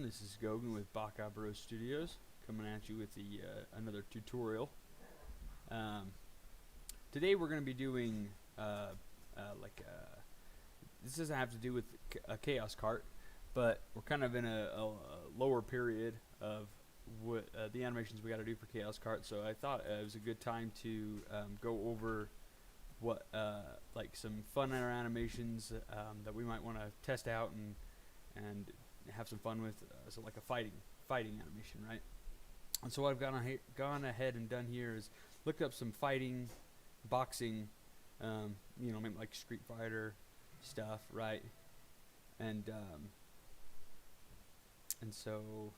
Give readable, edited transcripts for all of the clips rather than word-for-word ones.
This is Gogan with Baka Studios coming at you with the another tutorial. Today we're going to be doing this doesn't have to do with a chaos cart, but we're kind of in a lower period of what the animations we got to do for chaos cart. So I thought it was a good time to go over what like some fun animations that we might want to test out and have some fun with, so like a fighting animation, right? And so what I've gone ahead and done here is looked up some fighting, boxing, maybe like Street Fighter stuff, right? And so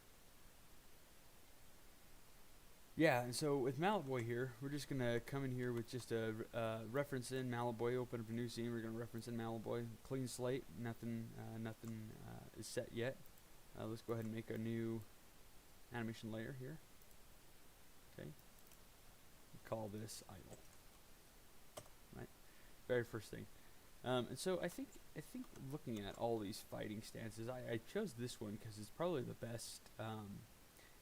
yeah, and so with Mallet Boy here, we're just gonna come in here with just a reference in Mallet Boy. Open up a new scene. We're gonna reference in Mallet Boy. Clean slate. Nothing is set yet. Let's go ahead and make a new animation layer here. Okay. Call this idle. Right. Very first thing. And so I think looking at all these fighting stances, I chose this one because it's probably the best.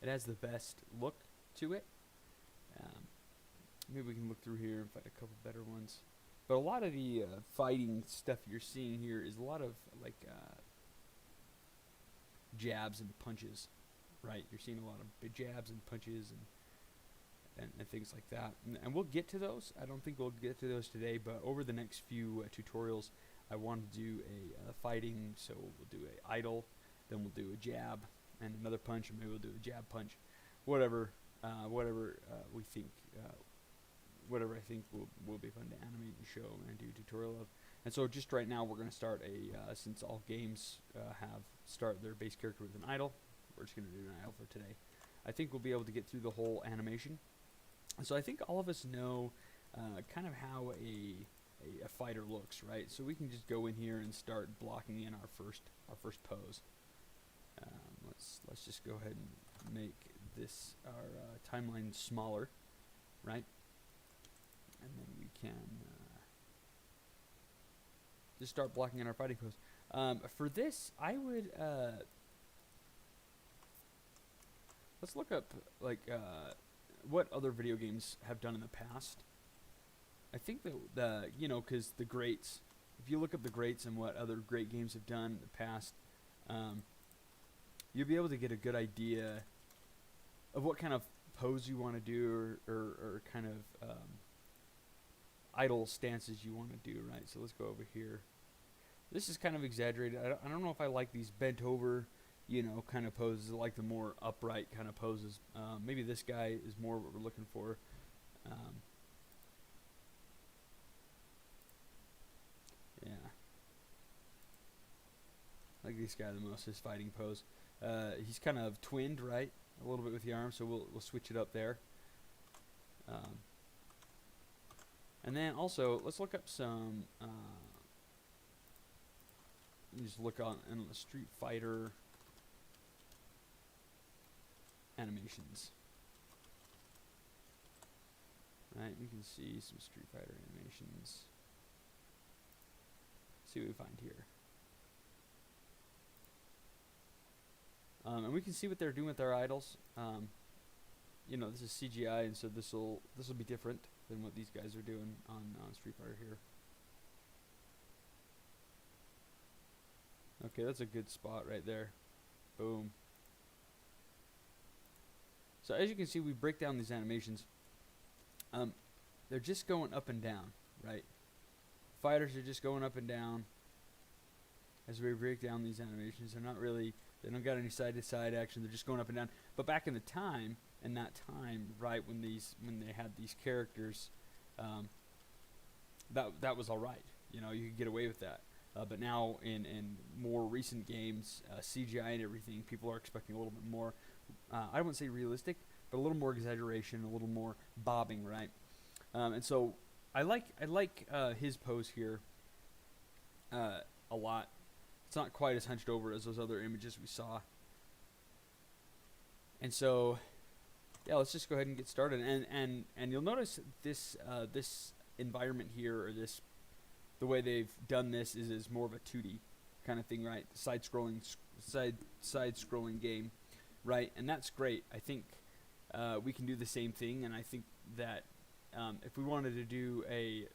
It has the best look to it. Maybe we can look through here and find a couple better ones. But a lot of the fighting stuff you're seeing here is a lot of like jabs and punches, right? You're seeing a lot of big jabs and punches and things like that. And we'll get to those. I don't think we'll get to those today, but over the next few tutorials, I want to do a fighting. So we'll do a idle, then we'll do a jab and another punch, and maybe we'll do a jab punch, whatever we think, whatever I think will be fun to animate and show and do a tutorial of. And so just right now we're going to start since all games start their base character with an idle, we're just going to do an idle for today. I think we'll be able to get through the whole animation. And so I think all of us know kind of how a fighter looks, right? So we can just go in here and start blocking in our first pose. Let's just go ahead and make this our timeline smaller, right? And then we can just start blocking in our fighting pose. For this, I would let's look up like what other video games have done in the past. I think that because the greats, if you look up the greats and what other great games have done in the past, you'll be able to get a good idea of what kind of pose you want to do or kind of idle stances you want to do, right? So let's go over here. This is kind of exaggerated. I don't know if I like these bent over, kind of poses. I like the more upright kind of poses. Maybe this guy is more what we're looking for. Yeah. I like this guy the most, his fighting pose. He's kind of twinned, right? A little bit with the arm, so we'll switch it up there. And then also, let's look up some, just look on the Street Fighter animations. Right, we can see some Street Fighter animations. See what we find here. And we can see what they're doing with their idols. This is CGI, and so this will be different than what these guys are doing on Street Fighter here. Okay, that's a good spot right there. Boom. So as you can see, we break down these animations. They're just going up and down, right? Fighters are just going up and down as we break down these animations. They don't got any side-to-side action. They're just going up and down. But back in the time, right, when they had these characters, that was all right. You could get away with that. But now in more recent games, CGI and everything, people are expecting a little bit more. I wouldn't say realistic, but a little more exaggeration, a little more bobbing, right? And so I like his pose here a lot. It's not quite as hunched over as those other images we saw. And so, yeah, let's just go ahead and get started. And you'll notice this this environment here, or the way they've done this is more of a 2D kind of thing, right? Side-scrolling game, right? And that's great. I think we can do the same thing, and I think that if we wanted to do a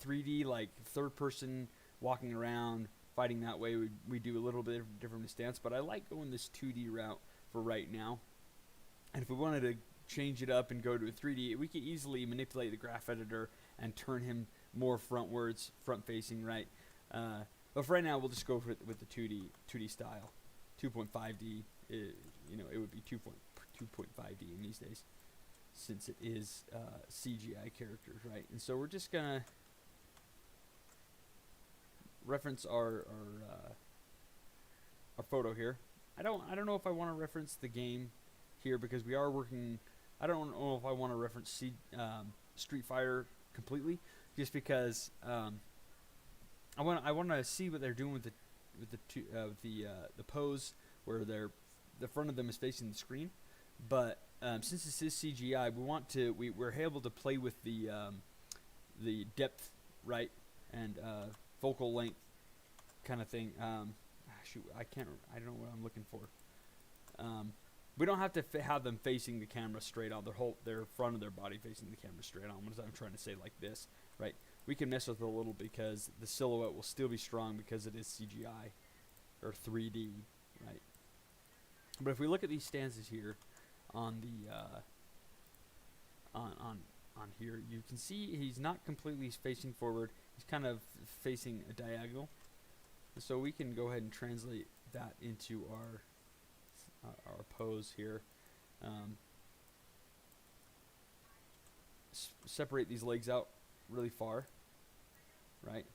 3D, like third-person walking around, fighting that way, we do a little bit of different stance. But I like going this 2D route for right now. And if we wanted to change it up and go to a 3D, we could easily manipulate the graph editor and turn him more front-facing, right? But for right now, we'll just go with the 2D style. 2.5D, it would be 2.5D in these days, since it is CGI characters, right? And so we're just gonna reference our photo here. I don't know if I want to reference the game here because we are working. I don't know if I want to reference Street Fighter completely, just because I want to see what they're doing with the pose where the front of them is facing the screen. But since this is CGI, we're able to play with the depth, right, and focal length kind of thing. Shoot, I don't know what I'm looking for. We don't have to have them facing the camera straight on. Their front of their body facing the camera straight on. What I'm trying to say, like this, right? We can mess with it a little because the silhouette will still be strong because it is CGI or 3D, right? But if we look at these stances here on the on here, you can see he's not completely facing forward. He's kind of facing a diagonal. So we can go ahead and translate that into our pose here. Separate these legs out really far, right?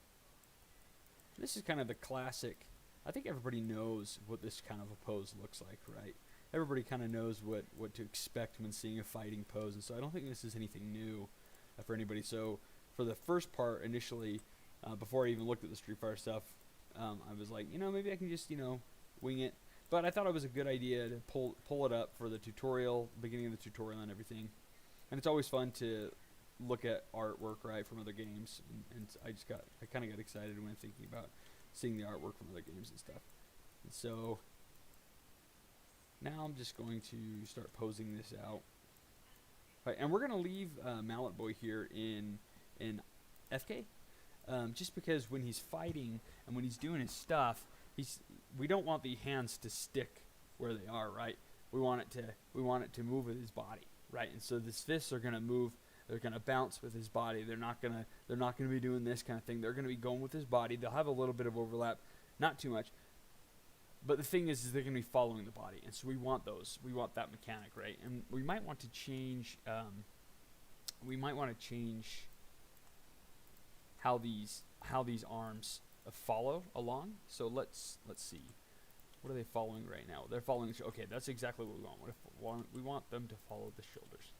This is kind of the classic. I think everybody knows what this kind of a pose looks like, right? Everybody kind of knows what to expect when seeing a fighting pose, and so I don't think this is anything new for anybody. So for the first part initially, before I even looked at the Street Fighter stuff, I was like, maybe I can just, wing it. But I thought it was a good idea to pull it up for the tutorial, beginning of the tutorial and everything. And it's always fun to look at artwork, right, from other games. And I kind of got excited when thinking about seeing the artwork from other games and stuff. And so now I'm just going to start posing this out. Right, and we're going to leave Mallet Boy here in FK. Just because when he's fighting and when he's doing his stuff, we don't want the hands to stick where they are, right? We want it to move with his body, right? And so his fists are gonna move. They're gonna bounce with his body. They're not gonna be doing this kind of thing. They're gonna be going with his body. They'll have a little bit of overlap, not too much. But the thing is they're gonna be following the body, and so we want those. We want that mechanic, right? And we might want to change. How these arms follow along. So let's see. What are they following right now? They're following. Okay, that's exactly what we want. We want them to follow the shoulders.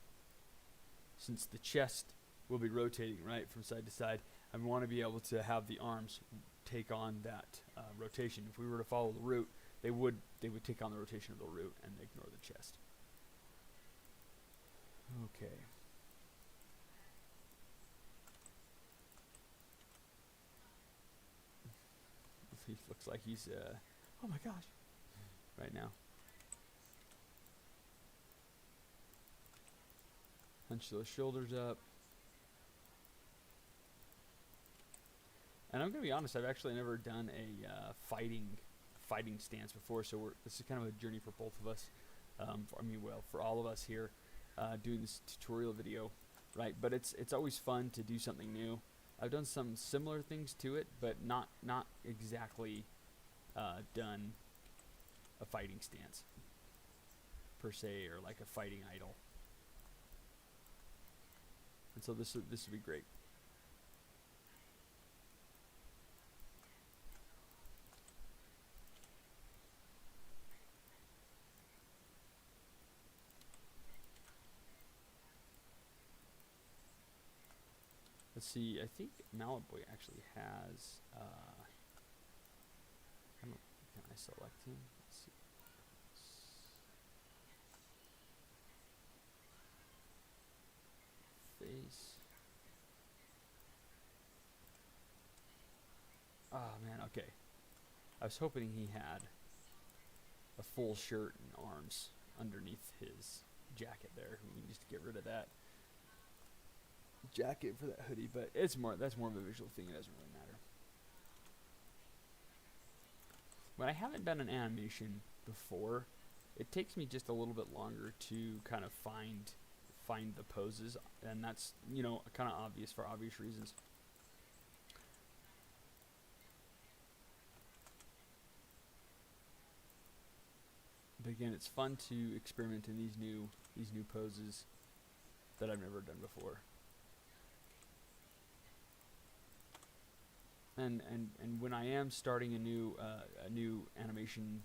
Since the chest will be rotating right from side to side, and we want to be able to have the arms take on that rotation. If we were to follow the root, they would take on the rotation of the root and ignore the chest. Okay. He looks like he's oh my gosh, right now. Hunch those shoulders up. And I'm gonna be honest, I've actually never done a fighting stance before, so this is kind of a journey for both of us. For all of us here doing this tutorial video, right? But it's always fun to do something new. I've done some similar things to it, but not exactly done a fighting stance per se, or like a fighting idol. And so this would be great. Let's see, I think Mallet Boy actually has, can I select him? Let's see. Face. Oh man, okay. I was hoping he had a full shirt and arms underneath his jacket there. We can just get rid of that jacket for that hoodie, but that's more of a visual thing. It doesn't really matter. When I haven't done an animation before, it takes me just a little bit longer to kind of find the poses, and that's, you know, kind of obvious for obvious reasons. But again, it's fun to experiment in these new poses that I've never done before. And when I am starting a new animation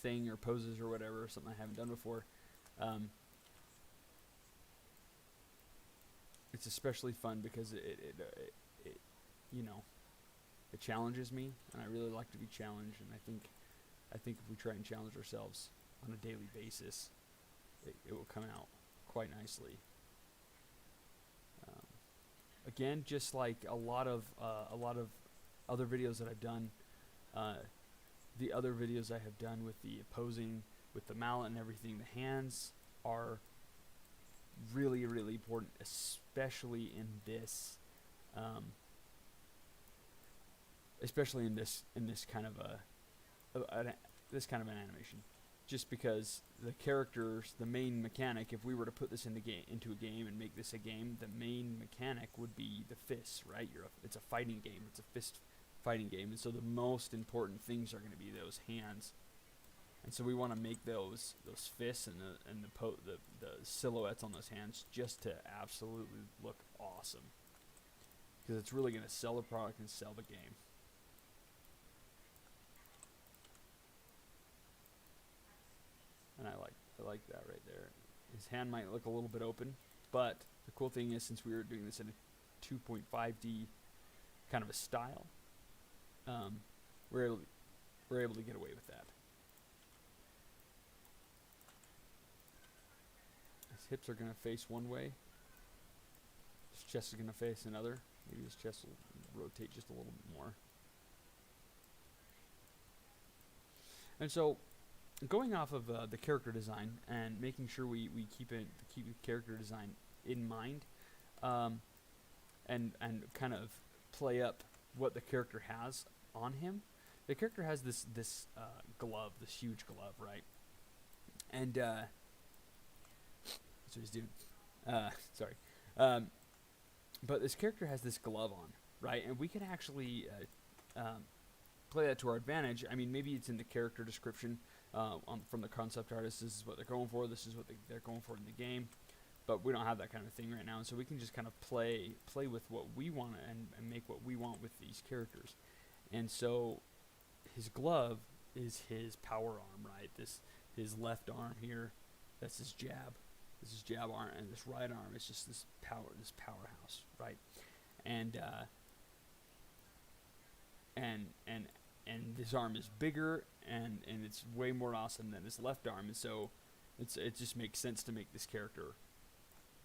thing or poses or whatever, something I haven't done before, it's especially fun because it you know, it challenges me, and I really like to be challenged. And I think if we try and challenge ourselves on a daily basis, it will come out quite nicely. Again, just like a lot of other videos that I've done, the other videos I have done with the posing with the mallet and everything, the hands are really, really important, especially in this, kind of this kind of an animation. Just because the characters, the main mechanic, if we were to put this into a game and make this a game, the main mechanic would be the fists, right? It's a fighting game. It's a fist fighting game, and so the most important things are going to be those hands. And so we want to make those fists and the silhouettes on those hands just to absolutely look awesome, because it's really going to sell the product and sell the game. And I like that right there. His hand might look a little bit open, but the cool thing is, since we were doing this in a 2.5D kind of a style, we're able to get away with that. His hips are going to face one way. His chest is going to face another. Maybe his chest will rotate just a little bit more. And so, going off of the character design and making sure we keep the character design in mind, and kind of play up what the character has on him. The character has this glove, this huge glove, right? And that's what he's doing. Sorry. But this character has this glove on, right? And we can actually play that to our advantage. I mean, maybe it's in the character description from the concept artist. This is what they're going for. This is what they're going for in the game. But we don't have that kind of thing right now, and so we can just kind of play with what we want and make what we want with these characters. And so his glove is his power arm, right? His left arm here, that's his jab. This is jab arm, and this right arm is just this powerhouse, right? And this arm is bigger, and it's way more awesome than his left arm, and so it just makes sense to make this character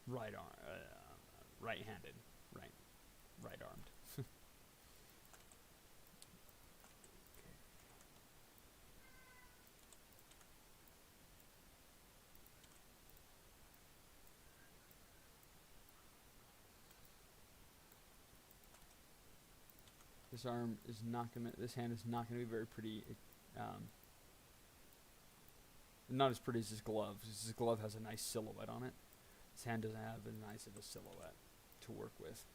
right-handed, right-armed. Okay. This arm is not gonna. This hand is not gonna be very pretty. Not as pretty as his glove. His glove has a nice silhouette on it. His hand doesn't have as nice of a silhouette to work with.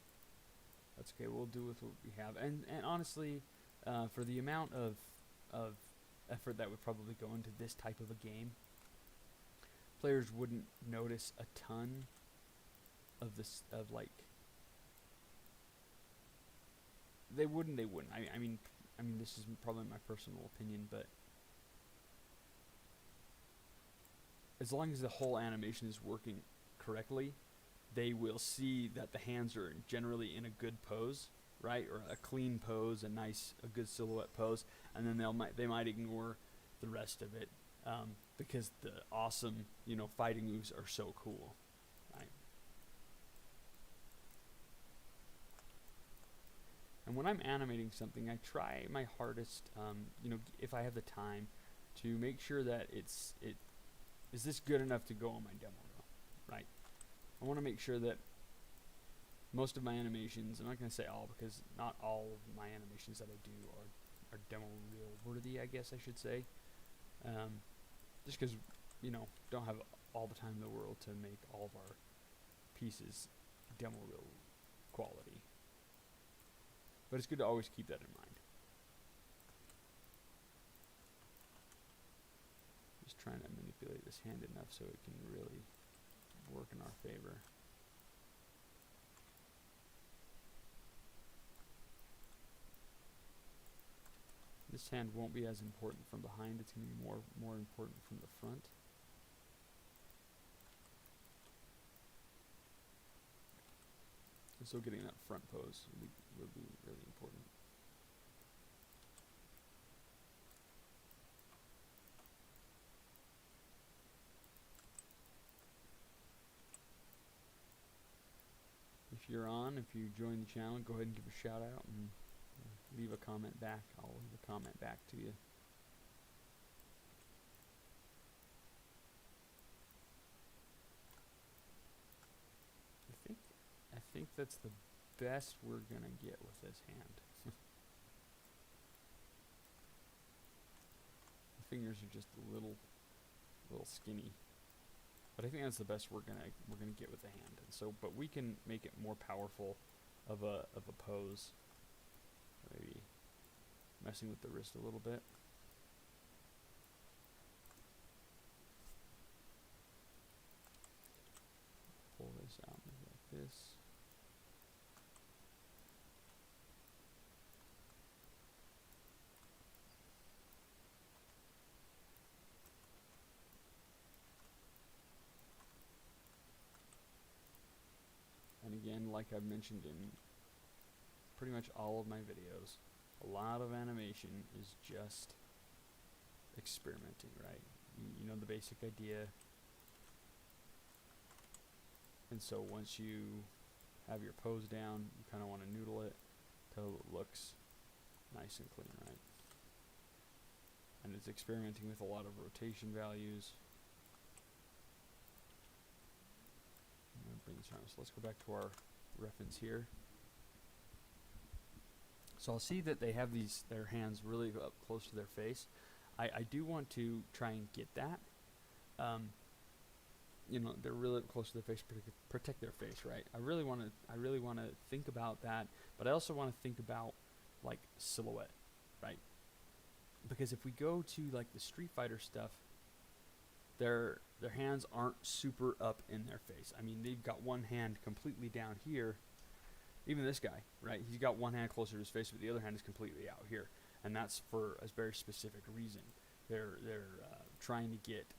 That's okay. We'll do with what we have. And honestly, for the amount of effort that would probably go into this type of a game, players wouldn't notice a ton of this. They wouldn't. I mean, this is probably my personal opinion, but as long as the whole animation is working correctly, they will see that the hands are generally in a good pose, right, or a clean pose, a good silhouette pose, and then they might ignore the rest of it because the awesome, fighting moves are so cool, right? And when I'm animating something, I try my hardest, you know, if I have the time, to make sure that is this good enough to go on my demo reel, right? I want to make sure that most of my animations, I'm not going to say all, because not all of my animations that I do are demo reel worthy, I guess I should say. Just because, you know, don't have all the time in the world to make all of our pieces demo reel quality. But it's good to always keep that in mind. Just trying to manipulate this hand enough so it can really work in our favor. This hand won't be as important from behind. It's going to be more important from the front. So getting that front pose will be really important. If you're on, if you join the channel, go ahead and give a shout out and leave a comment back. I'll leave a comment back to you. I think that's the best we're gonna get with this hand. The fingers are just a little skinny, but I think that's the best we're gonna get with the hand. And so, but we can make it more powerful of a pose. Maybe messing with the wrist a little bit. Pull this out maybe like this. And again, like I've mentioned in pretty much all of my videos, a lot of animation is just experimenting, right? You know the basic idea. And so once you have your pose down, you kind of want to noodle it till it looks nice and clean, right? And it's experimenting with a lot of rotation values. I'm going to bring this around. So let's go back to our reference here. So I'll see that they have their hands really up close to their face. I do want to try and get that. You know, they're really up close to their face, protect their face, right? I really want to think about that, but I also want to think about like silhouette, right? Because if we go to like the Street Fighter stuff, their hands aren't super up in their face. I mean, they've got one hand completely down here. Even this guy, right? He's got one hand closer to his face, but the other hand is completely out here, and that's for a very specific reason. They're trying to get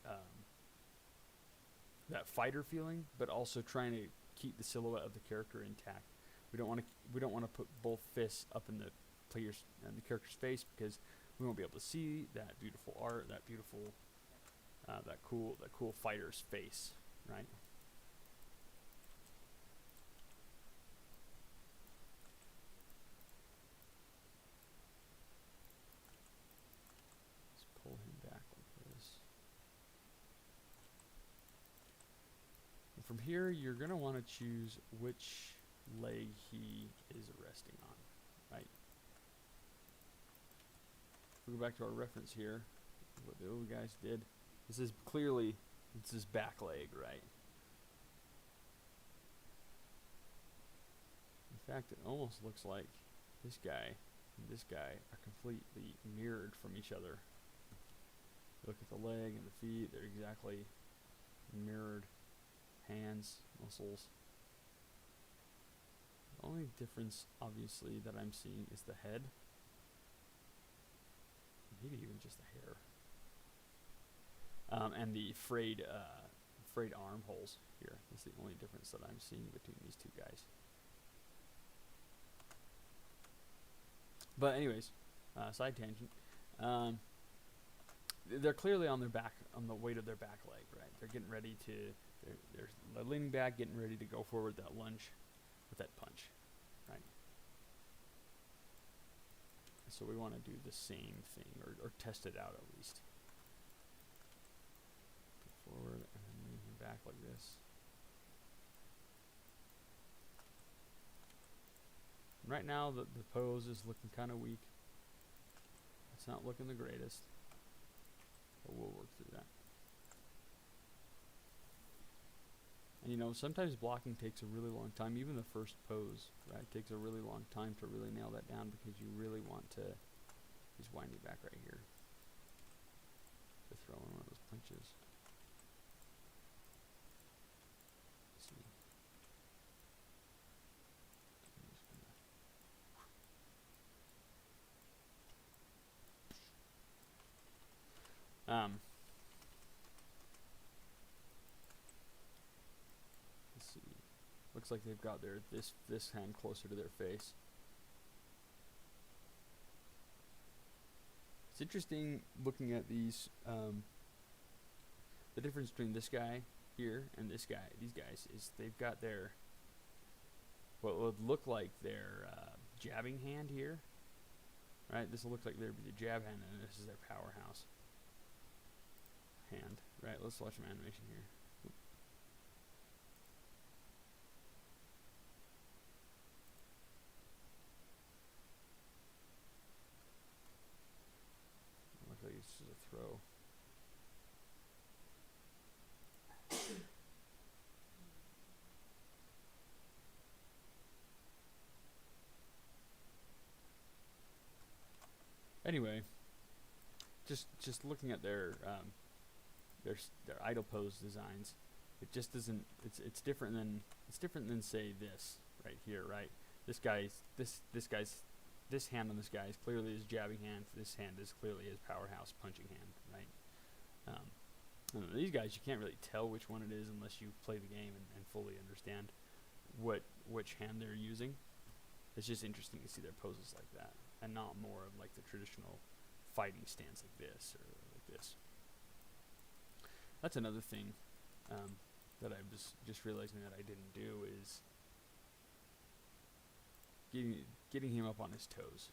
that fighter feeling, but also trying to keep the silhouette of the character intact. We don't want to put both fists up in the player's and the character's face, because we won't be able to see that beautiful art, that beautiful, that cool fighter's face, right? Pull him back like this. And from here, you're going to want to choose which leg he is resting on, right? If we go back to our reference here, what the old guys did, this is clearly, it's his back leg, right? In fact, it almost looks like this guy and this guy are completely mirrored from each other. Look at the leg and the feet, they're exactly mirrored. Hands, muscles. The only difference, obviously, that I'm seeing is the head. Maybe even just the hair. And the frayed armholes here. That's the only difference that I'm seeing between these two guys. But anyways, side tangent. They're clearly on their back, on the weight of their back leg, right? They're getting ready to, they're leaning back, getting ready to go forward that lunge with that punch, right? so we want to do the same thing, or test it out at least. Put forward and then move him back like this. Right now the pose is looking kind of weak. It's not looking the greatest, but we'll work through that. And you know, sometimes blocking takes a really long time. Even the first pose, right, takes a really long time to really nail that down, because you really want to, he's winding back right here, to throw in one of those punches. Let's see. Let's see. Looks like they've got their this hand closer to their face. It's interesting looking at these. The difference between this guy here and this guy, these guys, is they've got their what would look like their jabbing hand here, right? This will look like their jab hand, and this is their powerhouse hand, right? Let's watch some animation here. Looks like it's just a throw. Anyway, just looking at their idle pose designs, it just doesn't. It's different than say this right here, right? This hand on this guy is clearly his jabbing hand. This hand is clearly his powerhouse punching hand, right? These guys, you can't really tell which one it is unless you play the game and fully understand which hand they're using. It's just interesting to see their poses like that, and not more of like the traditional fighting stance like this or like this. That's another thing that I'm just realizing that I didn't do is getting him up on his toes.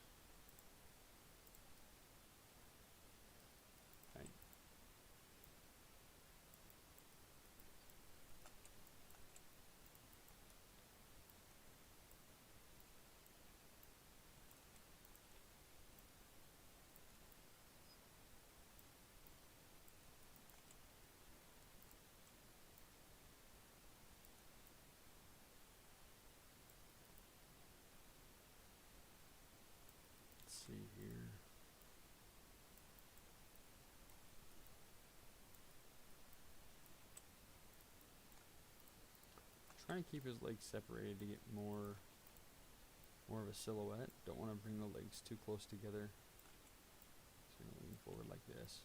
Right. See here. Trying to keep his legs separated to get more of a silhouette. Don't want to bring the legs too close together. So you're leaning forward like this.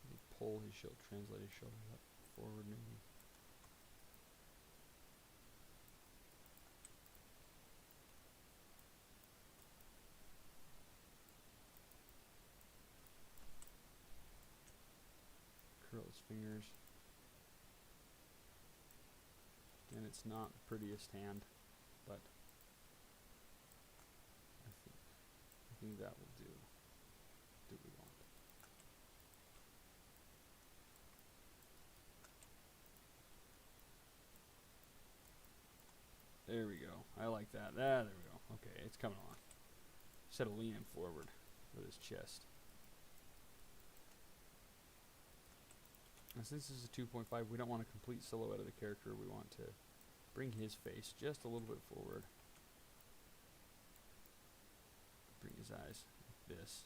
Maybe pull his shoulder, translate his shoulder up forward maybe. Curl his fingers. And it's not the prettiest hand, but I think that will do what we want. There we go. I like that. There we go. Okay, it's coming on. Instead of leaning forward with his chest. And since this is a 2.5, we don't want a complete silhouette of the character. We want to bring his face just a little bit forward. Bring his eyes like this.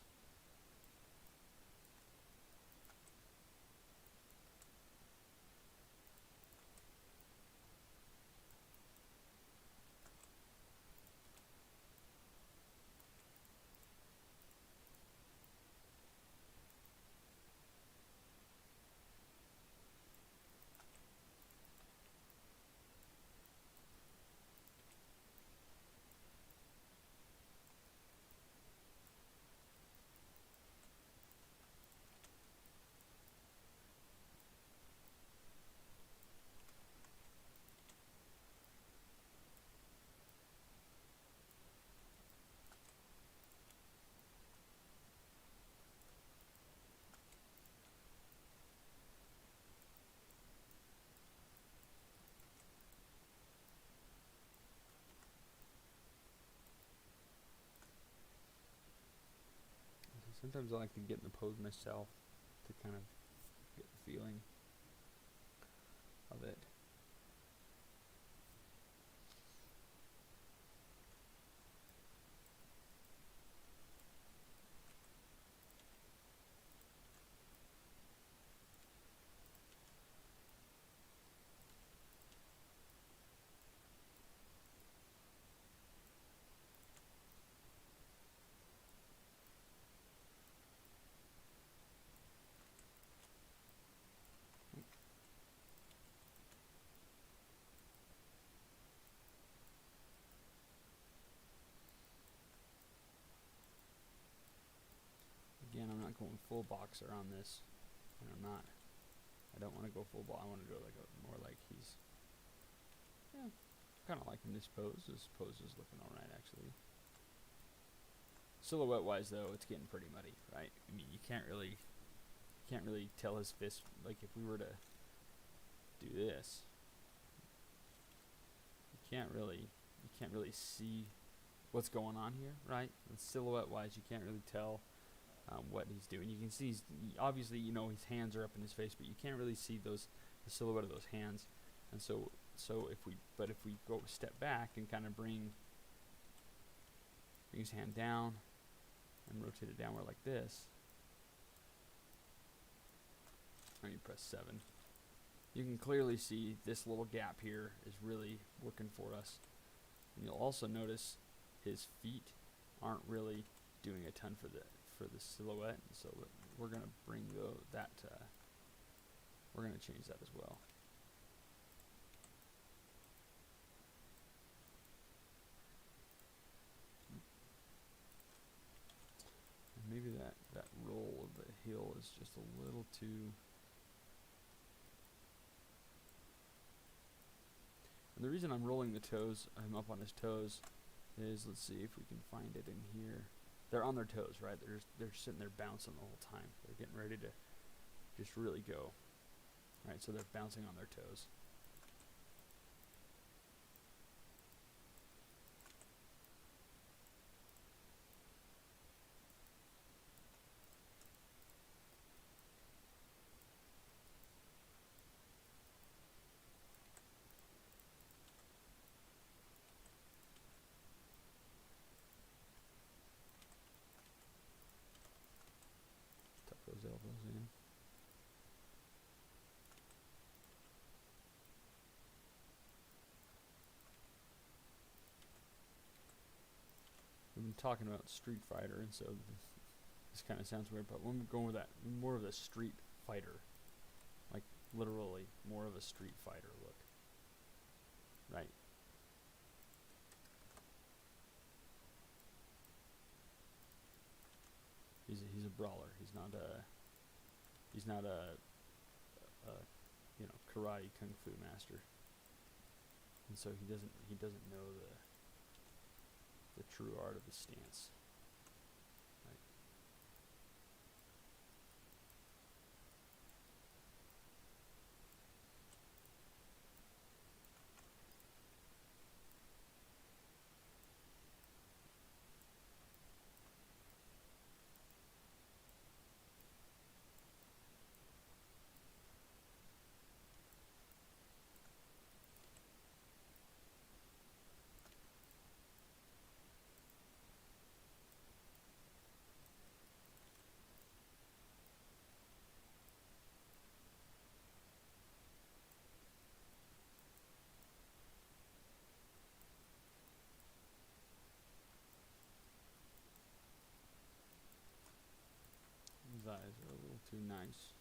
Sometimes I like to get in the pose myself to kind of get the feeling of it. Again, I'm not going full boxer on this, and I don't want to go full ball. I want to do like more like he's, yeah, kind of liking this pose. This pose is looking all right, actually. Silhouette wise though, it's getting pretty muddy, right? I mean, you can't really tell his fist. Like if we were to do this, you can't really see what's going on here, right? And silhouette wise, you can't really tell what he's doing. You can see obviously, you know, his hands are up in his face, but you can't really see the silhouette of those hands. And so if we go a step back and kind of bring his hand down and rotate it downward like this, and you press 7, you can clearly see this little gap here is really working for us. And you'll also notice his feet aren't really doing a ton for the silhouette, so we're gonna bring we're gonna change that as well. And maybe that roll of the heel is just a little too. And the reason I'm rolling the toes, I'm up on his toes, is let's see if we can find it in here. They're on their toes, right? They're sitting there bouncing the whole time. They're getting ready to just really go. Right, so they're bouncing on their toes. Tuck those elbows in. We've been talking about Street Fighter, and so this kind of sounds weird, but when we're going with that, more of the Street Fighter, like literally more of a Street Fighter look, right? He's a brawler. He's not a you know, karate kung fu master, and so he doesn't know the true art of the stance. Right. His eyes are a little too nice.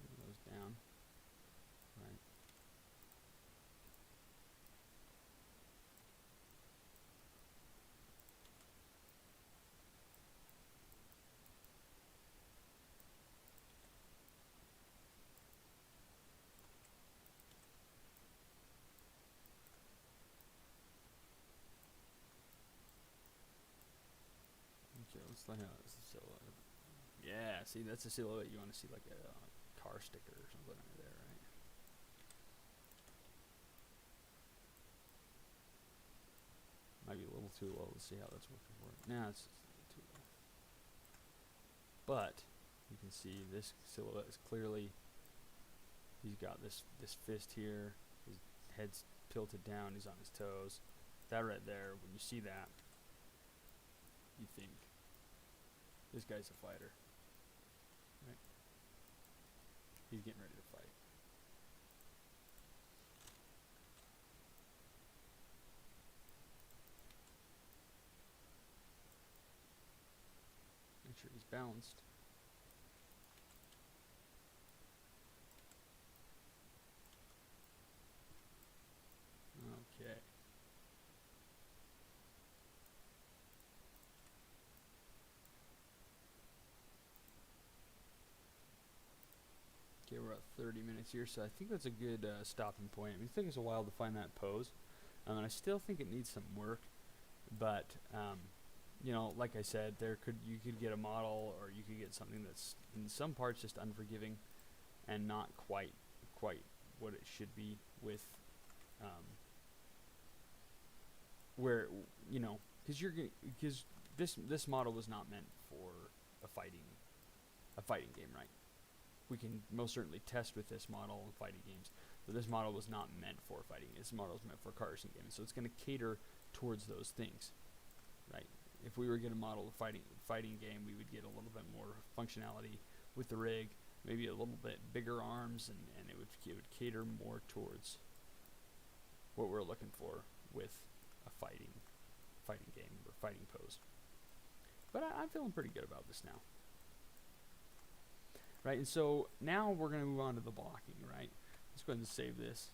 Bring those down. Right. Okay, let's look at this silhouette. Yeah, see, that's a silhouette you want to see, like a car sticker or something under there, right? Might be a little too low. Let's see how that's working for it. Nah, it's too low. But you can see this silhouette is clearly, he's got this fist here, his head's tilted down, he's on his toes. That right there, when you see that, you think, this guy's a fighter. Right? He's getting ready to fight. Make sure he's balanced. Okay. Okay, we're at 30 minutes here, so I think that's a good stopping point. I mean, it took us a while to find that pose, and I still think it needs some work. But you know, like I said, you could get a model, or you could get something that's in some parts just unforgiving, and not quite what it should be with where, you know, because this model was not meant for a fighting game, right? We can most certainly test with this model in fighting games, but this model was not meant for fighting. This model is meant for car racing games, so it's going to cater towards those things, right? If we were to get a model of fighting game, we would get a little bit more functionality with the rig, maybe a little bit bigger arms, and it would cater more towards what we're looking for with a fighting game or fighting pose. But I'm feeling pretty good about this now. Right, and so now we're going to move on to the blocking, right? Let's go ahead and save this.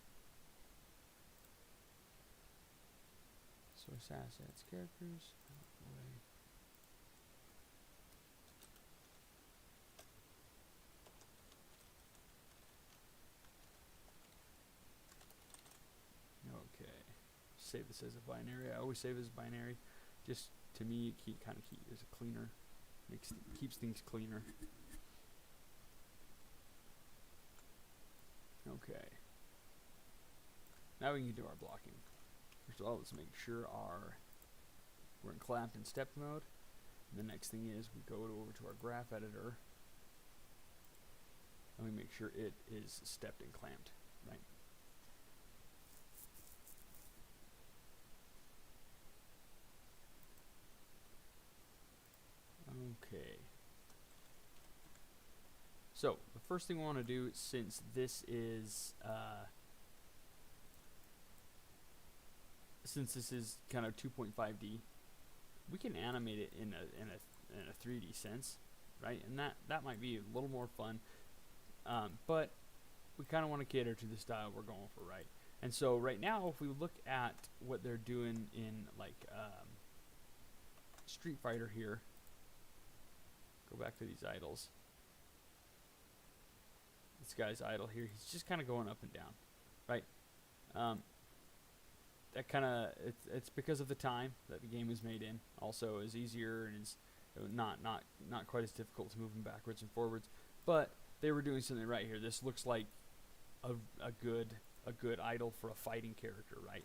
Source assets, characters. Okay, save this as a binary. I always save as binary. Just to me, it kind of is a cleaner, keeps things cleaner. Okay. Now we can do our blocking. First of all, let's make sure we're in clamped and stepped mode. And the next thing is we go over to our graph editor and we make sure it is stepped and clamped, right? Okay. So the first thing we want to do, since this is kind of 2.5D, we can animate it in a 3D sense, right? And that might be a little more fun, but we kind of want to cater to the style we're going for, right? And so right now, if we look at what they're doing in like Street Fighter here, go back to these idles. This guy's idle here, he's just kind of going up and down, right? That kind of, it's because of the time that the game was made in. Also is easier and is not quite as difficult to move them backwards and forwards. But they were doing something right here. This looks like a good idle for a fighting character, right?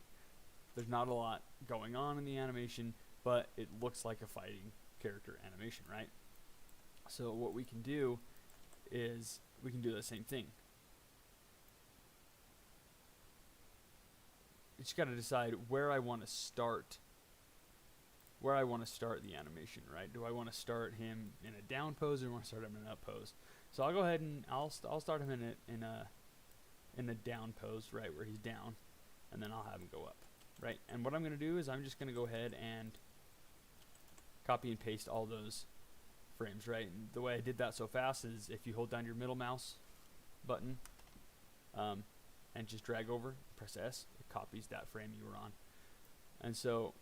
There's not a lot going on in the animation, but it looks like a fighting character animation, right? So what we can do is we can do the same thing. You just got to decide where I want to start. Where I want to start the animation, right? Do I want to start him in a down pose, or do I want to start him in an up pose? So I'll go ahead and I'll start him in a down pose, right, where he's down, and then I'll have him go up, right? And what I'm going to do is I'm just going to go ahead and copy and paste all those frames, right? And the way I did that so fast is if you hold down your middle mouse button and just drag over, press S, it copies that frame you were on. And so,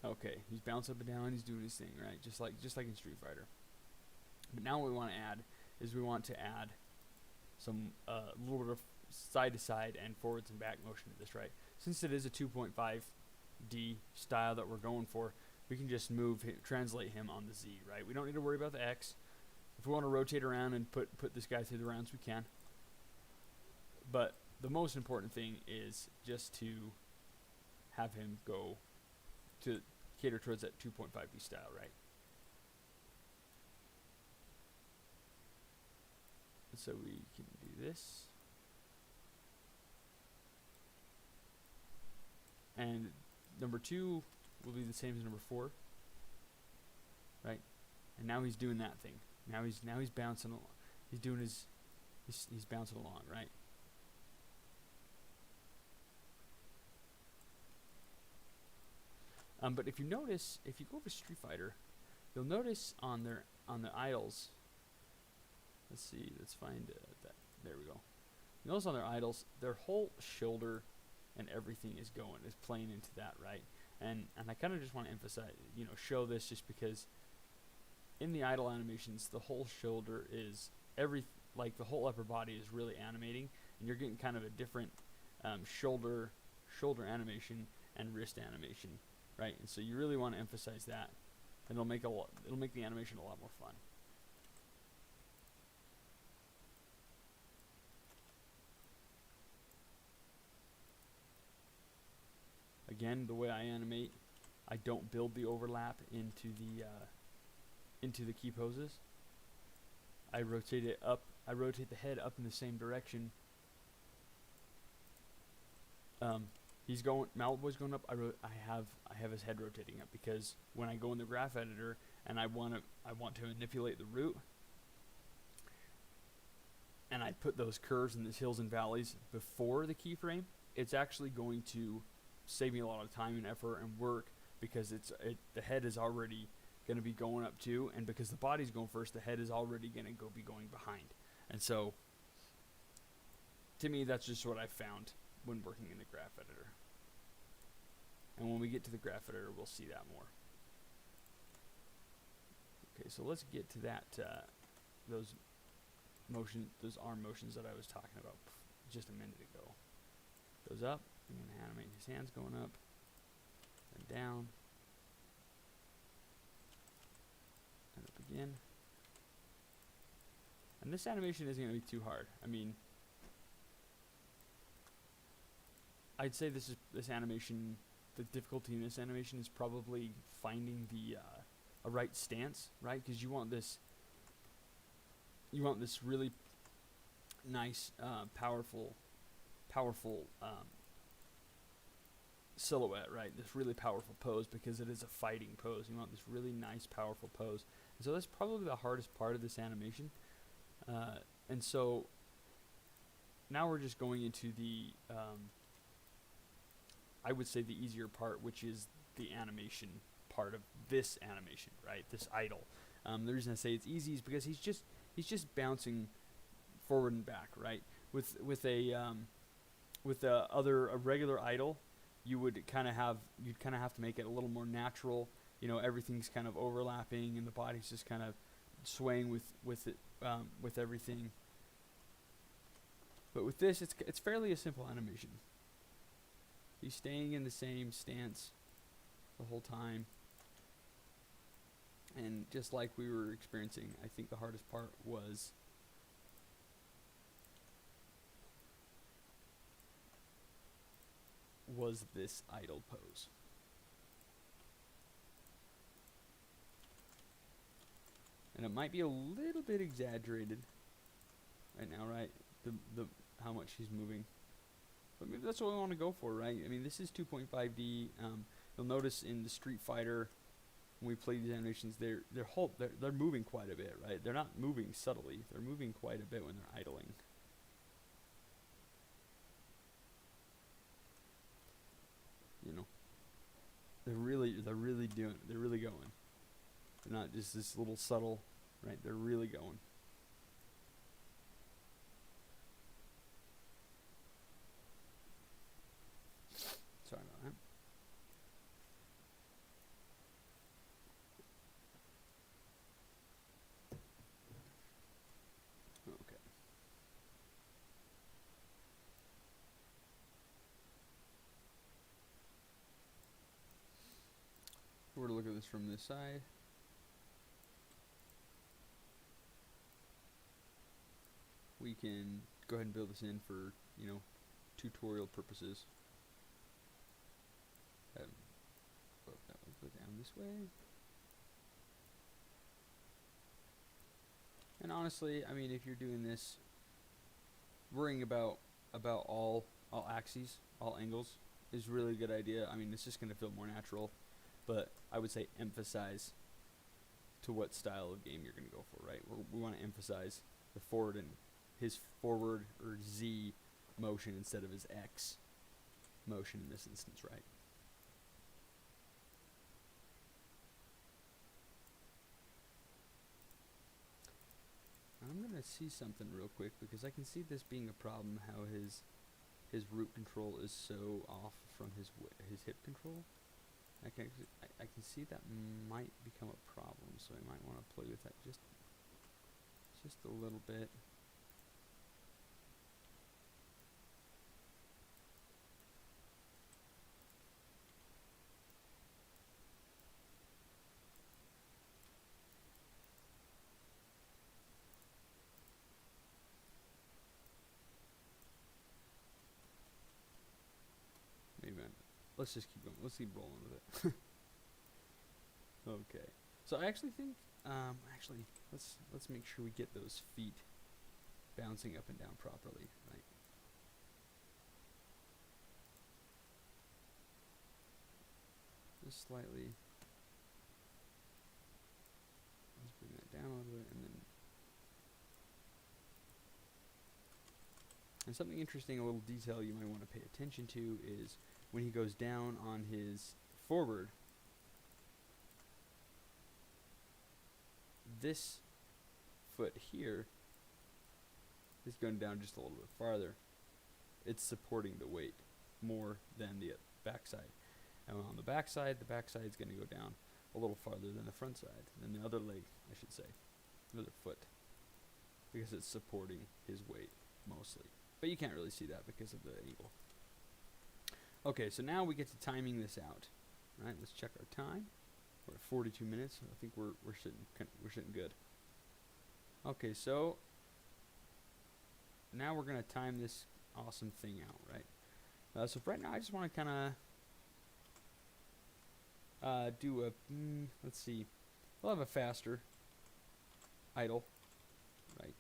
okay, he's bouncing up and down, he's doing his thing, right? Just like in Street Fighter. But now what we want to add is we want to add some little bit of side to side and forwards and back motion to this, right? Since it is a 2.5D style that we're going for, we can just translate him on the Z, right? We don't need to worry about the X. If we want to rotate around and put this guy through the rounds, we can. But the most important thing is just to have him go to cater towards that 2.5D style, right? so we can do this. And number 2 will be the same as number 4, right? And now he's doing that thing. Now he's bouncing along. He's doing his he's bouncing along, right? But if you notice, if you go over Street Fighter, you'll notice on the idols. Let's see. Let's find that. There we go. Notice on their idols, their whole shoulder and everything is playing into that, right? And I kind of just want to emphasize, show this just because in the idle animations, the whole shoulder is like the whole upper body is really animating, and you're getting kind of a different shoulder animation and wrist animation, right? And so you really want to emphasize that, and it'll make the animation a lot more fun. Again, the way I animate, I don't build the overlap into the key poses. I rotate it up. I rotate the head up in the same direction. Malibu's going up. I have his head rotating up because when I go in the graph editor and I want to manipulate the root, and I put those curves and these hills and valleys before the keyframe, it's actually going to save me a lot of time and effort and work because the head is already going to be going up too, and because the body's going first, the head is already going to be going behind. And so, to me, that's just what I found when working in the graph editor. And when we get to the graph editor, we'll see that more. Okay, so let's get to that those arm motions that I was talking about just a minute ago. Goes up. I'm going to animate his hands going up and down and up again. And this animation isn't going to be too hard. I mean, I'd say this animation, the difficulty in this animation is probably finding a right stance, right? Because you want this really nice, powerful silhouette, right? This really powerful pose because it is a fighting pose. You want this really nice, powerful pose. And so that's probably the hardest part of this animation. And so now we're just going into the, I would say the easier part, which is the animation part of this animation, right? This idle. The reason I say it's easy is because he's just bouncing forward and back, right? With a regular idle, you'd kind of have to make it a little more natural. Everything's kind of overlapping and the body's just kind of swaying with everything. But with this, it's fairly a simple animation. He's staying in the same stance the whole time. And just like we were experiencing, I think the hardest part was this idle pose. And it might be a little bit exaggerated right now, right? The how much he's moving. But maybe that's what we want to go for, right? I mean, this is 2.5D. You'll notice in the Street Fighter, when we play these animations, they're moving quite a bit, right? They're not moving subtly. They're moving quite a bit when they're idling. They're really going. They're not just this little subtle, right? They're really going. Sorry about that. Okay. We're to look at this from this side. We can go ahead and build this in for, tutorial purposes. That will go down this way. And honestly, I mean, if you're doing this worrying about all axes, all angles is really a good idea. I mean, it's just going to feel more natural, but I would say emphasize to what style of game you're going to go for, right? We want to emphasize the forward and his forward or Z motion instead of his X motion in this instance, right? I'm going to see something real quick because I can see this being a problem, how his root control is so off from his hip control. I can see that might become a problem, so I might want to play with that just a little bit. Maybe let's just keep going. Let's keep rolling with it. Okay. So I actually think let's make sure we get those feet bouncing up and down properly, right? Just slightly. Let's bring that down a little bit, and something interesting, a little detail you might want to pay attention to is when he goes down on his forward, this foot here is going down just a little bit farther. It's supporting the weight more than the backside. And on the backside is going to go down a little farther than the front side, than the other leg, I should say, the other foot, because it's supporting his weight mostly. But you can't really see that because of the angle. Okay, so now we get to timing this out. Right, let's check our time. We're at 42 minutes. I think we're sitting good. Okay, so now we're gonna time this awesome thing out, right? So for right now, I just want to kind of do a let's see. We'll have a faster idle, right?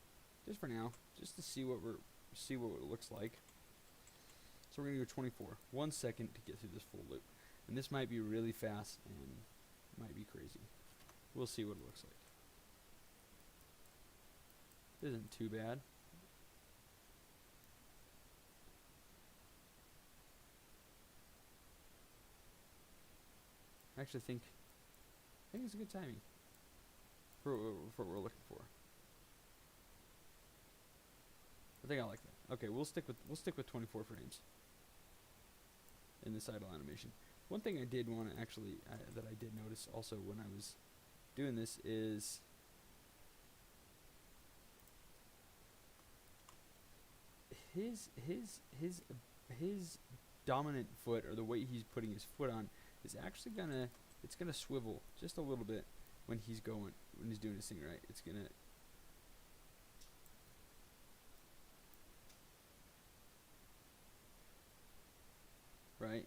Just for now, just to see what it looks like. So we're gonna go 24. 1 second to get through this full loop, and this might be really fast and might be crazy. We'll see what it looks like. Isn't too bad. I actually think it's a good timing for what we're looking for. I think I like that. Okay, we'll stick with 24 frames in this idle animation. One thing I did want to actually that I did notice also when I was doing this is his dominant foot, or the way he's putting his foot on, is actually gonna swivel just a little bit when he's doing his thing, right? It's gonna right,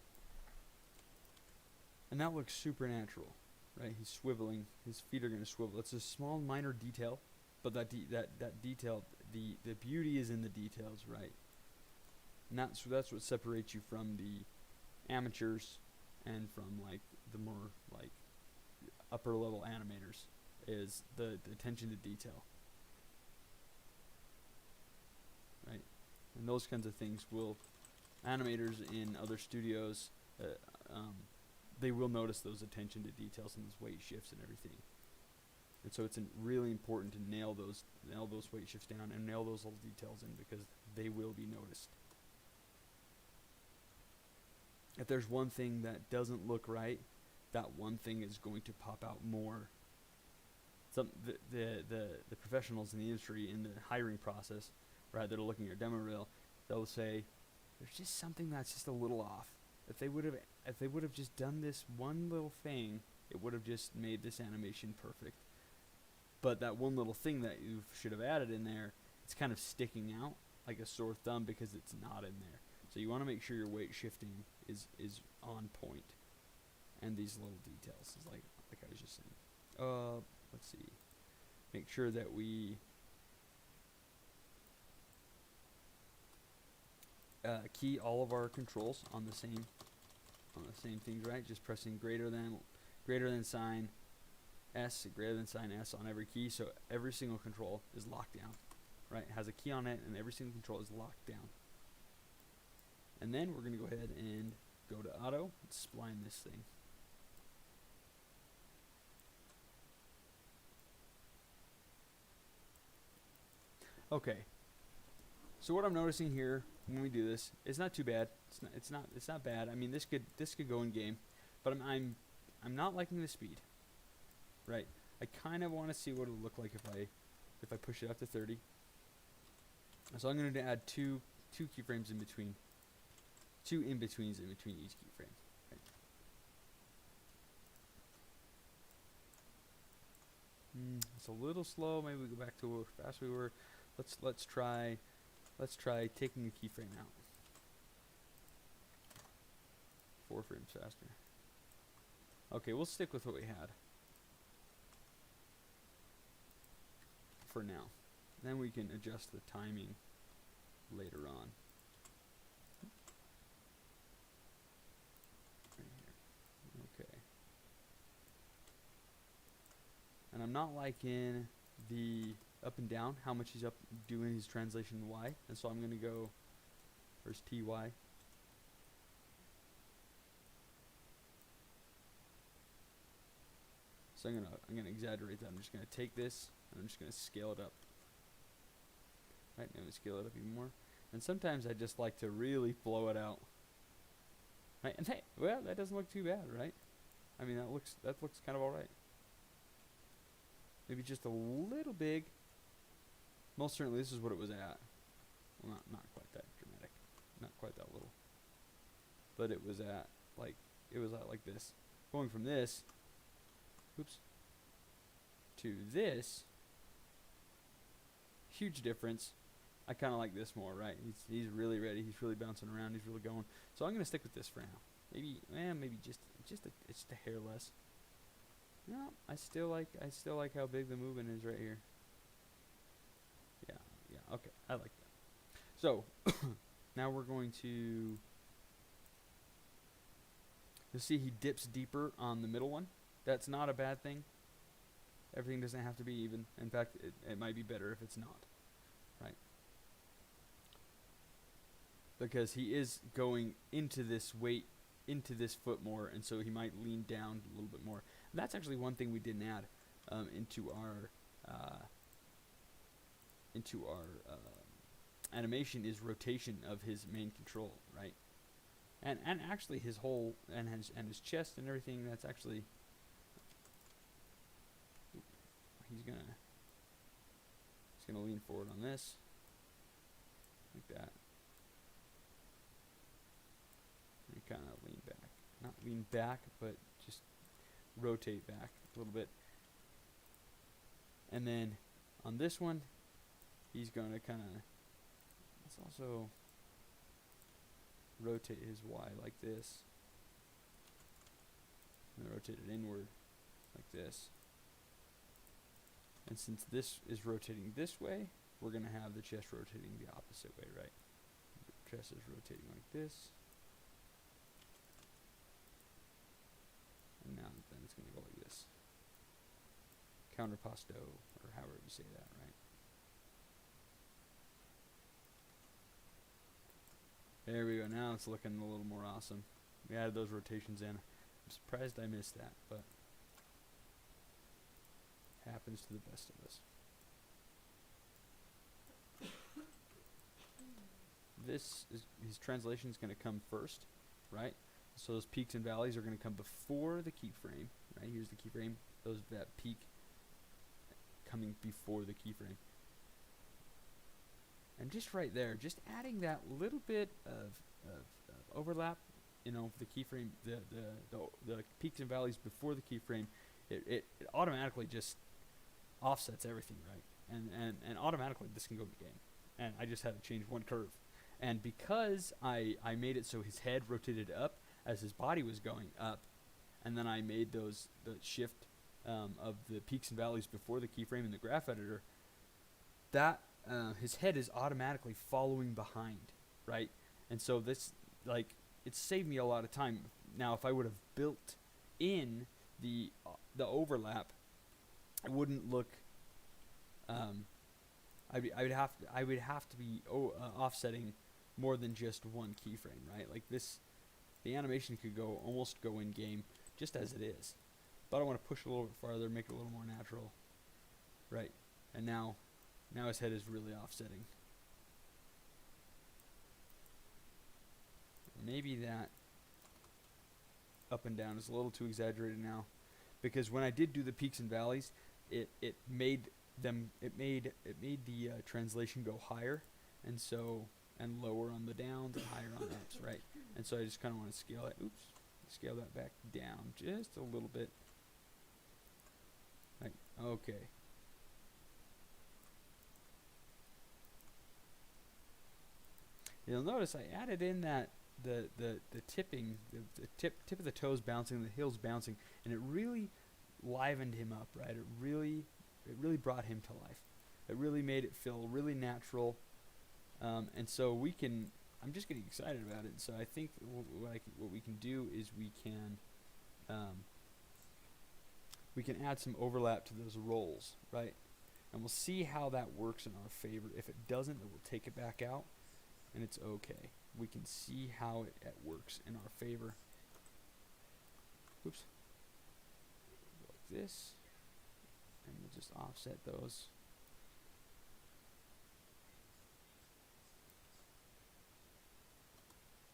and that looks super natural, right? He's swiveling, his feet are gonna swivel. It's a small minor detail, but that detail, the beauty is in the details, right? And that's what separates you from the amateurs and from like the more like upper level animators, is the attention to detail, right? And those kinds of things will animators in other studios, they will notice those attention to details and those weight shifts and everything. And so it's really important to nail those weight shifts down and nail those little details in, because they will be noticed. If there's one thing that doesn't look right, that one thing is going to pop out more. The professionals in the industry, in the hiring process, right, that are looking at your demo reel, they'll say, there's just something that's just a little off. If they would have just done this one little thing, it would have just made this animation perfect. But that one little thing that you should have added in there, it's kind of sticking out like a sore thumb because it's not in there. So you want to make sure your weight shifting is on point, and these little details is like I was just saying. Let's see. Make sure that we key all of our controls on the same things, right? Just pressing greater than sign S, greater than sign S on every key, so every single control is locked down, right? It has a key on it, and every single control is locked down. And then we're going to go ahead and go to auto and spline this thing. Okay. So what I'm noticing here when we do this, it's not too bad. It's not bad. I mean, this could go in game, but I'm not liking the speed. Right. I kind of want to see what it'll look like if I push it up to 30. So I'm going to add two keyframes in between. Two in-betweens in between each keyframe. Right. It's a little slow. Maybe we go back to how fast we were. Let's try taking the keyframe out. 4 frames faster. Okay, we'll stick with what we had for now. Then we can adjust the timing later on. Right here. Okay. And I'm not liking the up and down, how much he's up doing his translation Y, and so I'm going to go first TY. So I'm gonna exaggerate that. I'm just gonna take this and I'm just gonna scale it up. Right, now we scale it up even more. And sometimes I just like to really blow it out. Right, and hey, well, that doesn't look too bad, right? I mean, that looks kind of all right. Maybe just a little big. Most certainly, this is what it was at. Well, not quite that dramatic, not quite that little. But it was at like this. Going from this, oops, to this, huge difference. I kind of like this more, right? He's really ready. He's really bouncing around. He's really going. So I'm gonna stick with this for now. Maybe just a hair less. No, I still like how big the movement is right here. Yeah, okay, I like that. So now we're going to. You'll see he dips deeper on the middle one. That's not a bad thing. Everything doesn't have to be even. In fact, it might be better if it's not, right? Because he is going into this weight, into this foot more, and so he might lean down a little bit more. And that's actually one thing we didn't add into our animation is rotation of his main control, right? And actually his whole and his chest and everything. That's actually he's gonna lean forward on this like that. And kind of lean back, not lean back, but just rotate back a little bit. And then on this one, he's gonna kind of. Let's also rotate his Y like this, and then rotate it inward like this. And since this is rotating this way, we're going to have the chest rotating the opposite way, right? The chest is rotating like this. And now then it's going to go like this. Counterposto, or however you say that, right? There we go. Now it's looking a little more awesome. We added those rotations in. I'm surprised I missed that, but happens to the best of us. His translation is going to come first, right? So those peaks and valleys are going to come before the keyframe, right? Here's the keyframe. That peak coming before the keyframe. And just right there, just adding that little bit of overlap, the keyframe, the peaks and valleys before the keyframe, it automatically just offsets everything, right? And automatically this can go to the game. And I just had to change one curve. And because I made it so his head rotated up as his body was going up, and then I made the shift of the peaks and valleys before the keyframe in the graph editor, that his head is automatically following behind, right? And so this, like, it saved me a lot of time. Now, if I would have built in the overlap, it wouldn't look. I would have to be offsetting more than just one keyframe, right? Like this, the animation could almost go in game just as it is, but I want to push it a little bit farther, make it a little more natural, right? And now his head is really offsetting. Maybe that up and down is a little too exaggerated now, because when I did do the peaks and valleys, it made the translation go higher, and lower on the downs and higher on ups, right? And so I just kind of want to scale that back down just a little bit. Right. Okay. You'll notice I added in that the tipping, the tip of the toes bouncing, the heels bouncing, and it really livened him up, right? It really brought him to life. It really made it feel really natural, and so I'm just getting excited about it. So I think what we can do is we can add some overlap to those rolls, right? And we'll see how that works in our favor. If it doesn't, then we'll take it back out, and it's okay. We can see how it works in our favor. Oops. Like this. And we'll just offset those.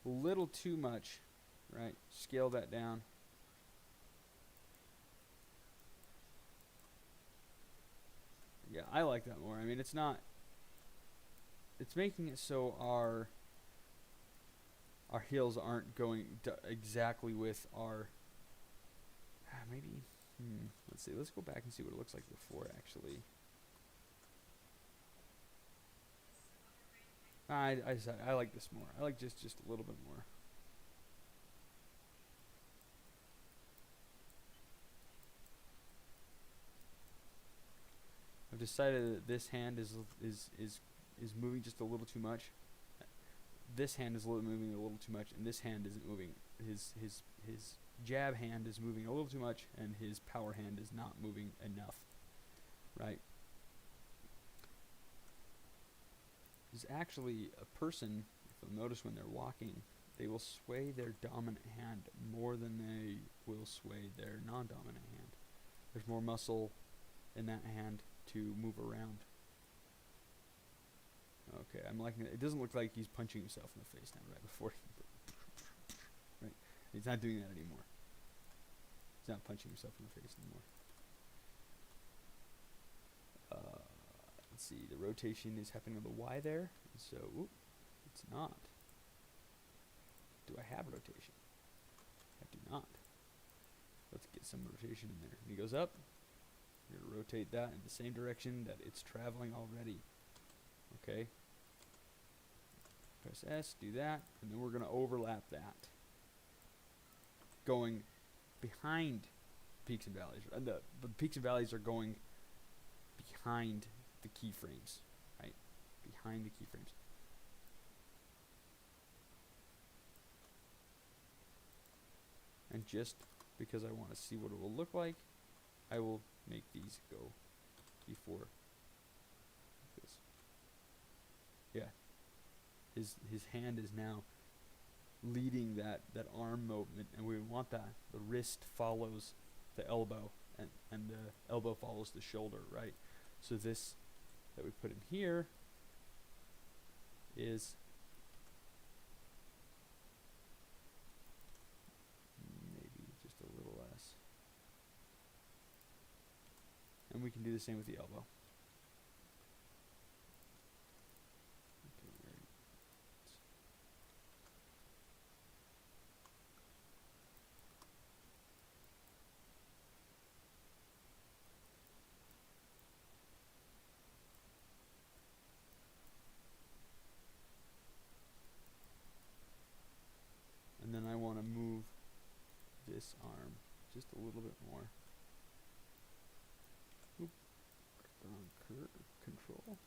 A little too much, right? Scale that down. Yeah, I like that more. I mean, it's making it so our heels aren't going exactly with our, maybe, let's see, let's go back and see what it looks like before, actually. I like this more. I like just a little bit more. I've decided that this hand is moving just a little too much. This hand is moving a little too much, and this hand isn't moving. His jab hand is moving a little too much, and his power hand is not moving enough, right? There's actually a person, if you'll notice when they're walking, they will sway their dominant hand more than they will sway their non-dominant hand. There's more muscle in that hand to move around. Okay, I'm liking it. It doesn't look like he's punching himself in the face now, right before. Right, he's not doing that anymore. He's not punching himself in the face anymore. Let's see, the rotation is happening on the Y there, so it's not. Do I have rotation? I do not. Let's get some rotation in there. When he goes up, you're going to rotate that in the same direction that it's traveling already. Okay. Press S, do that, and then we're going to overlap that. Going behind peaks and valleys. The peaks and valleys are going behind the keyframes, right? Behind the keyframes. And just because I want to see what it will look like, I will make these go before this. Yeah. His hand is now leading that arm movement, and we want that. The wrist follows the elbow, and the elbow follows the shoulder, right? So this that we put in here is maybe just a little less. And we can do the same with the elbow. And then I want to move this arm just a little bit more. Oop. Control.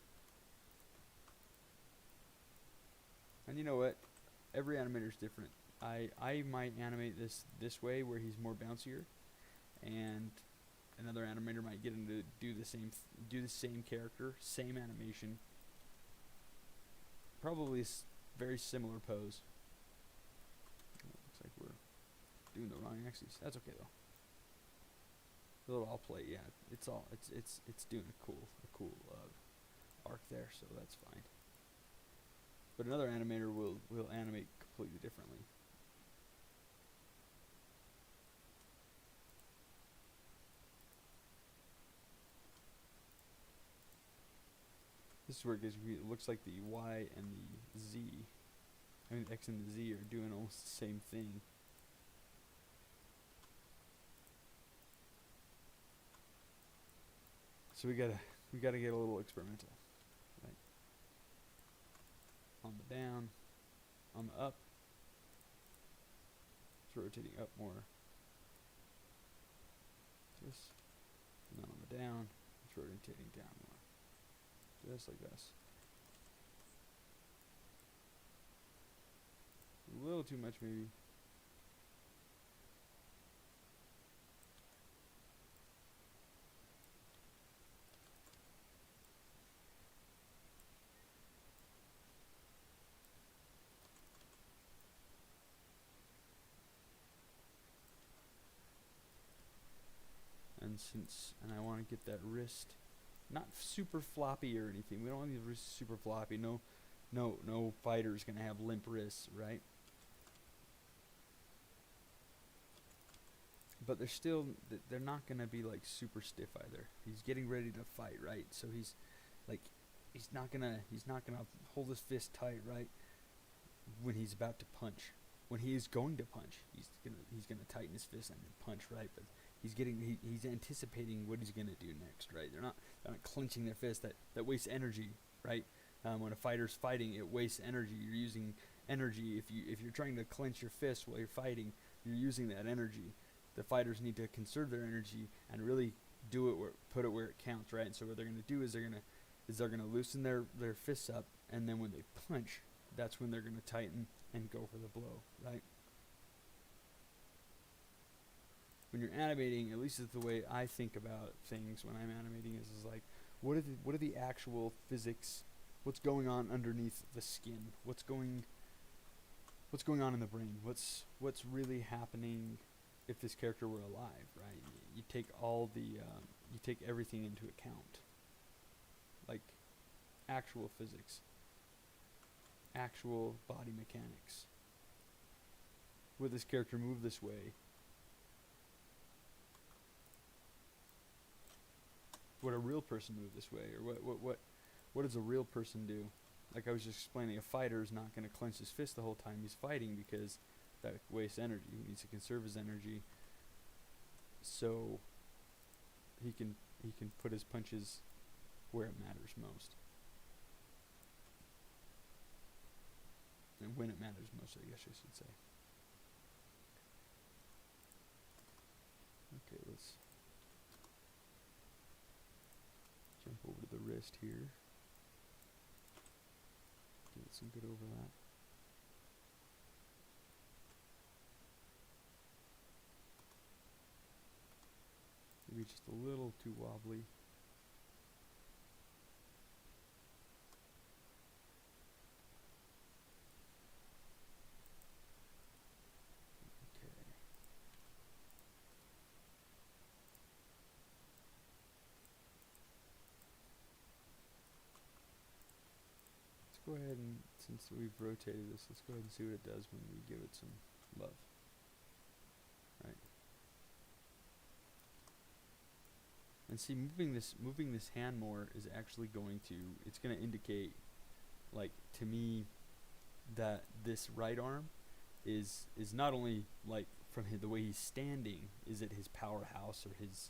And you know what? every animator is different. I might animate this way where he's more bouncier, and another animator might get him to do the same character, same animation, probably very similar pose. Looks like we're doing the wrong axis. That's okay though. The little all play, yeah, it's doing a cool arc there, so that's fine. But another animator will animate completely differently. This is where it looks like the Y and the Z, I mean the X and the Z are doing almost the same thing. So we gotta get a little experimental, right? On the down, on the up, it's rotating up more. Just, and then on the down, it's rotating down more. Just like this. A little too much maybe. And I want to get that wrist not super floppy or anything. We don't want the wrist super floppy. No fighter's gonna have limp wrists, right? But they're not gonna be like super stiff either. He's getting ready to fight, right? So he's not gonna hold his fist tight, right? When he's about to punch. When he is going to punch, he's gonna tighten his fist and punch, right? But he's anticipating what he's gonna do next, right? They're not clenching their fist. That wastes energy, right? When a fighter's fighting, it wastes energy. You're using energy. If you're trying to clench your fist while you're fighting, you're using that energy. The fighters need to conserve their energy and really put it where it counts, right? And so what they're gonna do is they're gonna loosen their fists up, and then when they punch, that's when they're gonna tighten and go for the blow, right? When you're animating, at least it's the way I think about things when I'm animating, is like, what are the actual physics? What's going on underneath the skin? What's going on in the brain? What's really happening if this character were alive, right? You take you take everything into account, like actual physics, actual body mechanics. Would this character move this way? Would a real person move this way, or what does a real person do? Like I was just explaining, a fighter is not going to clench his fist the whole time he's fighting, because that wastes energy. He needs to conserve his energy so he can put his punches where it matters most, and when it matters most, I guess I should say. Okay, let's jump over to the wrist here. Get some good overlap. Maybe just a little too wobbly. Okay. Let's go ahead and, since we've rotated this, let's go ahead and see what it does when we give it some love. Right. And see, moving this hand more is actually it's going to indicate, like, to me, that this right arm is not only, like, from the way he's standing, is it his powerhouse or his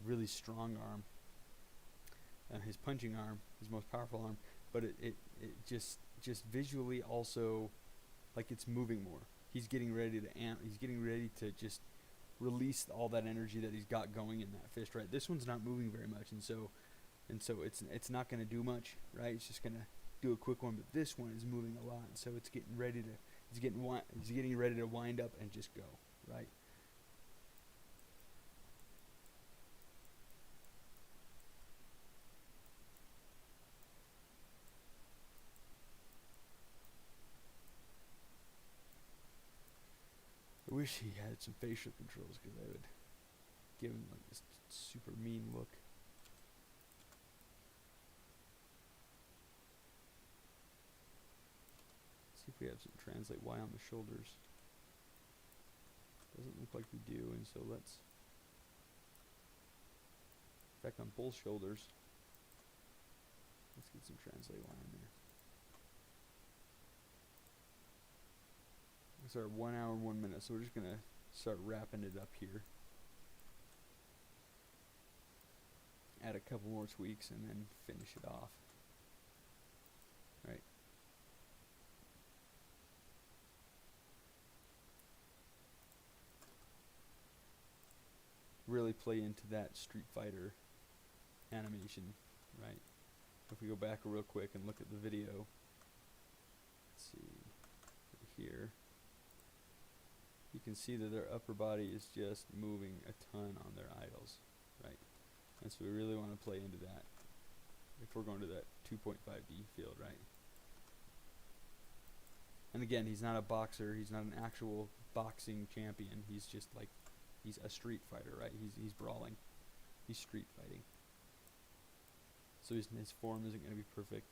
really strong arm, his punching arm, his most powerful arm, but it just visually also, like, it's moving more. He's getting ready to just release all that energy that he's got going in that fist, right? This one's not moving very much, and so it's not going to do much, right? It's just going to do a quick one, but this one is moving a lot, so it's getting ready to, it's getting ready to wind up and just go, right? I wish he had some facial controls, because I would give him like this super mean look. See if we have some translate Y on the shoulders. Doesn't look like we do, and so let's, in fact, on both shoulders, let's get some translate Y in there. It's our 1 hour and 1 minute, so we're just gonna start wrapping it up here. Add a couple more tweaks and then finish it off. Right. Really play into that Street Fighter animation, right? If we go back real quick and look at the video, let's see, right here, you can see that their upper body is just moving a ton on their idols, right? And so we really want to play into that if we're going to that 2.5D field, right? And again, he's not a boxer, he's not an actual boxing champion, he's just like, he's a street fighter, right? He's brawling, he's street fighting. So his form isn't going to be perfect.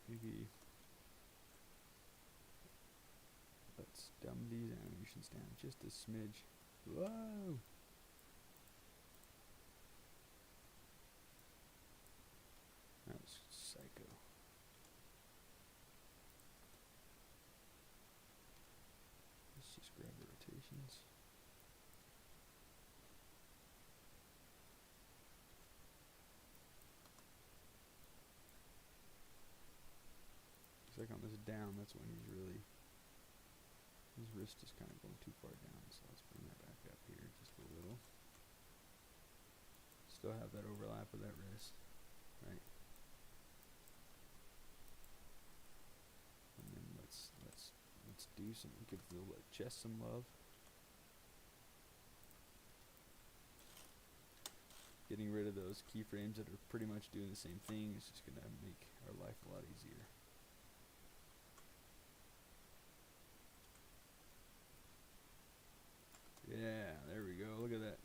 Maybe let's dumb these animations down just a smidge. Whoa! That was psycho. Let's just grab the rotations. Like on this down, that's when he's really, his wrist is kind of going too far down, so let's bring that back up here just a little. Still have that overlap with that wrist, right? And then let's do some, give the chest some love. Getting rid of those keyframes that are pretty much doing the same thing is just gonna make our life a lot easier. Yeah, there we go. Look at that.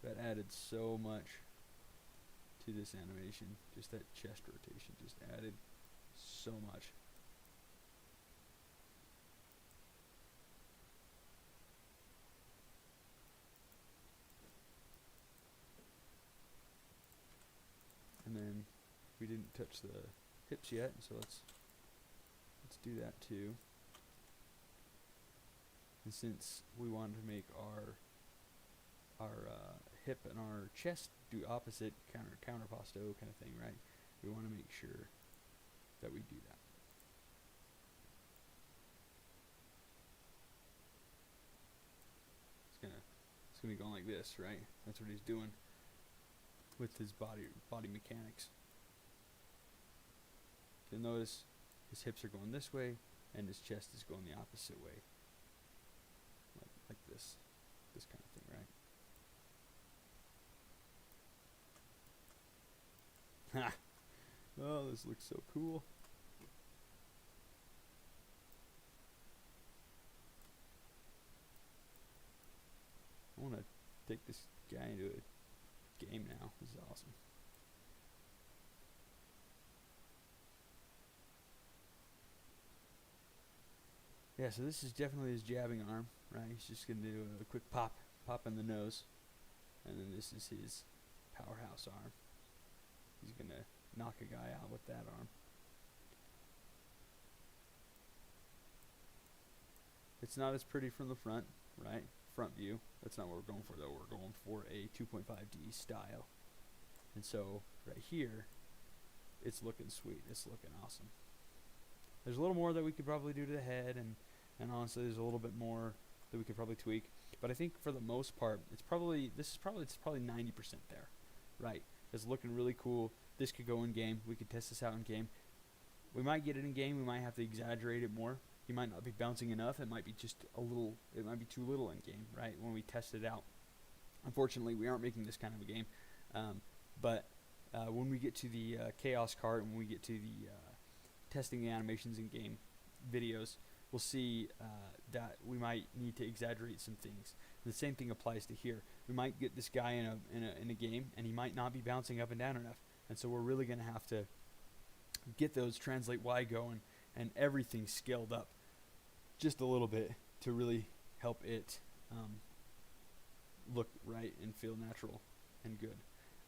That added so much to this animation. Just that chest rotation just added so much. And then we didn't touch the hips yet, so let's do that too. And since we wanted to make our hip and our chest do opposite, counterposto kind of thing, right? We want to make sure that we do that. It's gonna be going like this, right? That's what he's doing with his body mechanics. You'll notice his hips are going this way and his chest is going the opposite way. Like this kind of thing, right? Ha! Oh, this looks so cool. I want to take this guy into a game now. This is awesome. Yeah, so this is definitely his jabbing arm, right? He's just going to do a quick pop in the nose. And then this is his powerhouse arm. He's going to knock a guy out with that arm. It's not as pretty from the front, right? Front view. That's not what we're going for, though. We're going for a 2.5D style. And so right here, it's looking sweet. It's looking awesome. There's a little more that we could probably do to the head, and honestly, there's a little bit more that we could probably tweak. But I think for the most part, it's probably 90% there, right? It's looking really cool. This could go in game. We could test this out in game. We might get it in game. We might have to exaggerate it more. He might not be bouncing enough. It might be just a little. It might be too little in game, right? When we test it out. Unfortunately, we aren't making this kind of a game. But when we get to the chaos cart and when we get to the testing the animations in game videos, we'll see that we might need to exaggerate some things. And the same thing applies to here. We might get this guy in a game, and he might not be bouncing up and down enough. And so we're really going to have to get those translate Y going and everything scaled up just a little bit to really help it look right and feel natural and good.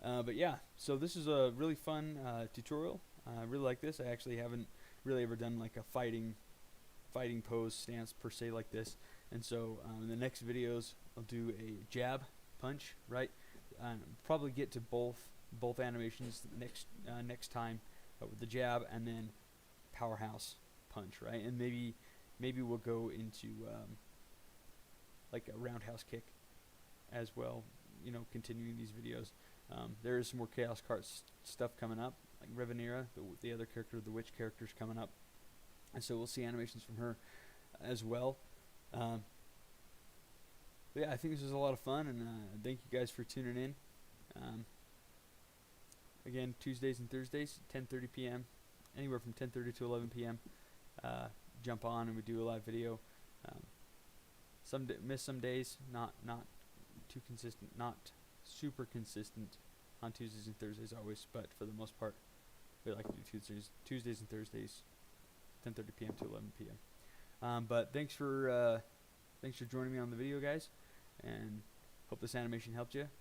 But yeah, so this is a really fun tutorial. I really like this. I actually haven't really ever done like a fighting pose stance per se like this. And so in the next videos, I'll do a jab punch, right? And probably get to both animations next time with the jab and then powerhouse punch, right? And maybe we'll go into like a roundhouse kick as well, you know, continuing these videos. There is some more Chaos Cart stuff coming up, like Revenera, the other character, the witch character's coming up, and so we'll see animations from her as well. But yeah, I think this was a lot of fun, and thank you guys for tuning in. Again, Tuesdays and Thursdays, 10:30 p.m., anywhere from 10:30 to 11 p.m. Jump on and we do a live video. Miss some days, not too consistent, not super consistent on Tuesdays and Thursdays always, but for the most part, we like to do Tuesdays and Thursdays, 10:30 p.m. to 11 p.m. But thanks for joining me on the video, guys, and hope this animation helped you.